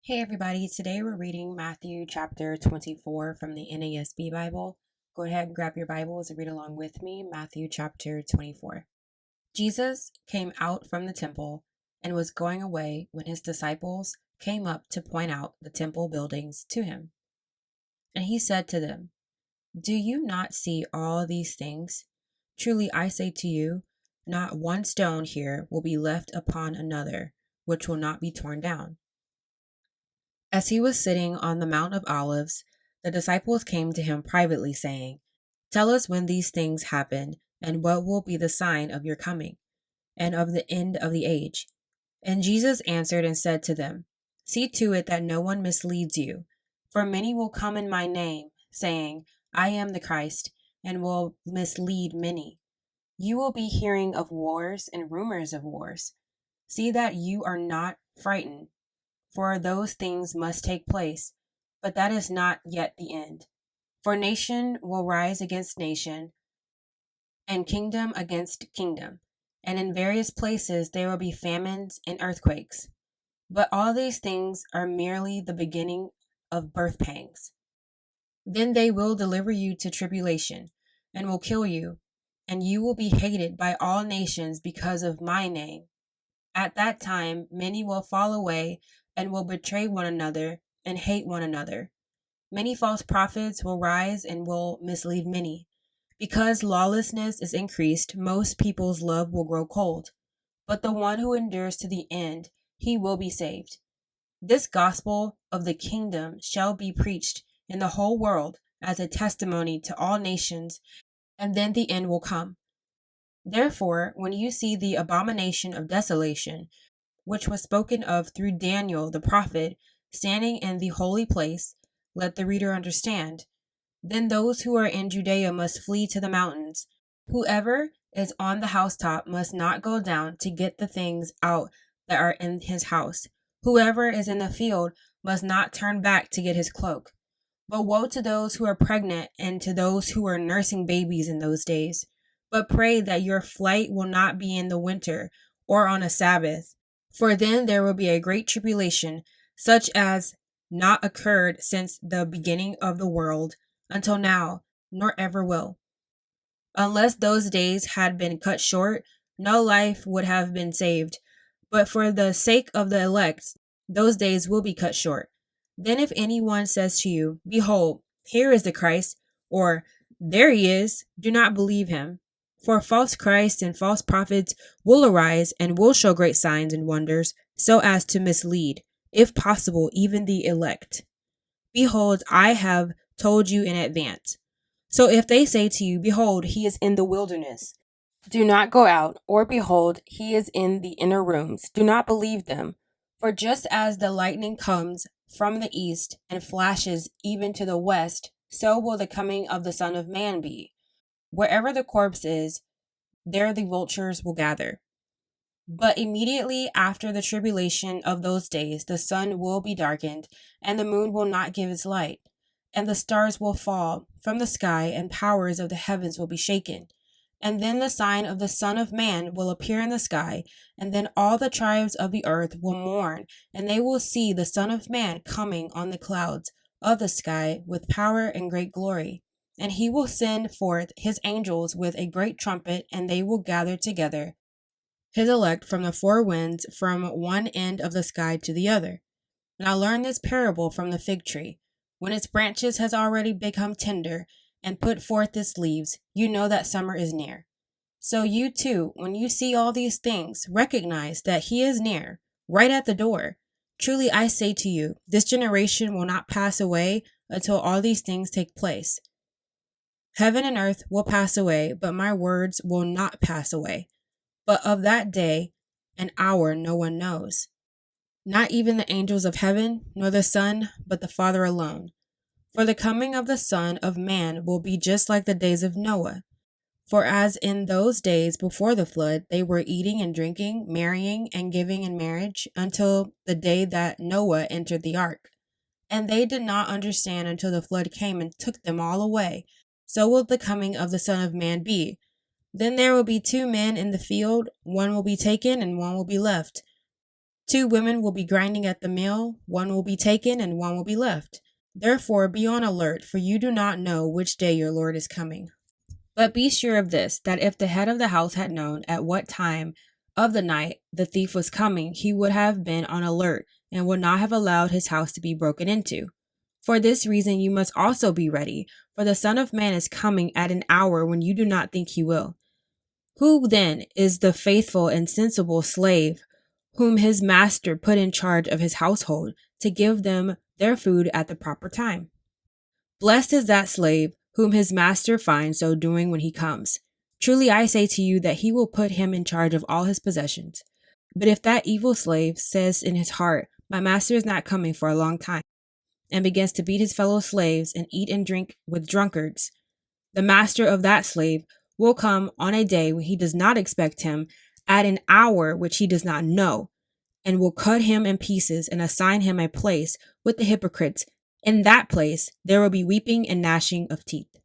Hey everybody, today we're reading Matthew chapter 24 from the NASB Bible. Go ahead and grab your Bibles and read along with me, Matthew chapter 24. Jesus came out from the temple and was going away when his disciples came up to point out the temple buildings to him. And he said to them, "Do you not see all these things? Truly I say to you, not one stone here will be left upon another, which will not be torn down." As he was sitting on the Mount of Olives, the disciples came to him privately, saying, "Tell us when these things happen, and what will be the sign of your coming, and of the end of the age." And Jesus answered and said to them, "See to it that no one misleads you, for many will come in my name, saying, 'I am the Christ,' and will mislead many. You will be hearing of wars and rumors of wars. See that you are not frightened, for those things must take place, but that is not yet the end. For nation will rise against nation, and kingdom against kingdom, and in various places there will be famines and earthquakes. But all these things are merely the beginning of birth pangs. Then they will deliver you to tribulation, and will kill you, and you will be hated by all nations because of my name. At that time, many will fall away and will betray one another and hate one another. Many false prophets will rise and will mislead many. Because lawlessness is increased, most people's love will grow cold. But the one who endures to the end, he will be saved. This gospel of the kingdom shall be preached in the whole world as a testimony to all nations, and then the end will come. Therefore, when you see the abomination of desolation, which was spoken of through Daniel the prophet, standing in the holy place, let the reader understand. Then those who are in Judea must flee to the mountains. Whoever is on the housetop must not go down to get the things out that are in his house. Whoever is in the field must not turn back to get his cloak. But woe to those who are pregnant and to those who are nursing babies in those days. But pray that your flight will not be in the winter or on a Sabbath, for then there will be a great tribulation, such as not occurred since the beginning of the world until now, nor ever will. Unless those days had been cut short, no life would have been saved. But for the sake of the elect, those days will be cut short. Then if anyone says to you, 'Behold, here is the Christ,' or 'There he is,' do not believe him. For false Christs and false prophets will arise and will show great signs and wonders, so as to mislead, if possible, even the elect. Behold, I have told you in advance. So if they say to you, 'Behold, he is in the wilderness,' do not go out, or 'Behold, he is in the inner rooms.' Do not believe them. For just as the lightning comes from the east and flashes even to the west, so will the coming of the Son of Man be. Wherever the corpse is, there the vultures will gather. But immediately after the tribulation of those days, the sun will be darkened, and the moon will not give its light, and the stars will fall from the sky, and powers of the heavens will be shaken. And then the sign of the Son of Man will appear in the sky, and then all the tribes of the earth will mourn, and they will see the Son of Man coming on the clouds of the sky with power and great glory. And he will send forth his angels with a great trumpet, and they will gather together his elect from the four winds, from one end of the sky to the other. Now learn this parable from the fig tree. When its branches has already become tender and put forth its leaves, you know that summer is near. So you too, when you see all these things, recognize that he is near, right at the door. Truly I say to you, this generation will not pass away until all these things take place. Heaven and earth will pass away, but my words will not pass away. But of that day and hour no one knows, not even the angels of heaven, nor the Son, but the Father alone. For the coming of the Son of Man will be just like the days of Noah. For as in those days before the flood, they were eating and drinking, marrying and giving in marriage, until the day that Noah entered the ark. And they did not understand until the flood came and took them all away. So will the coming of the Son of Man be. Then there will be two men in the field, one will be taken and one will be left. 2 women will be grinding at the mill, one will be taken and one will be left. Therefore, be on alert, for you do not know which day your Lord is coming. But be sure of this, that if the head of the house had known at what time of the night the thief was coming, he would have been on alert and would not have allowed his house to be broken into. For this reason, you must also be ready, for the Son of Man is coming at an hour when you do not think he will. Who then is the faithful and sensible slave whom his master put in charge of his household to give them their food at the proper time? Blessed is that slave whom his master finds so doing when he comes. Truly I say to you that he will put him in charge of all his possessions. But if that evil slave says in his heart, my master is not coming for a long time, and begins to beat his fellow slaves and eat and drink with drunkards, the master of that slave will come on a day when he does not expect him, at an hour which he does not know, and will cut him in pieces and assign him a place with the hypocrites. In that place there will be weeping and gnashing of teeth.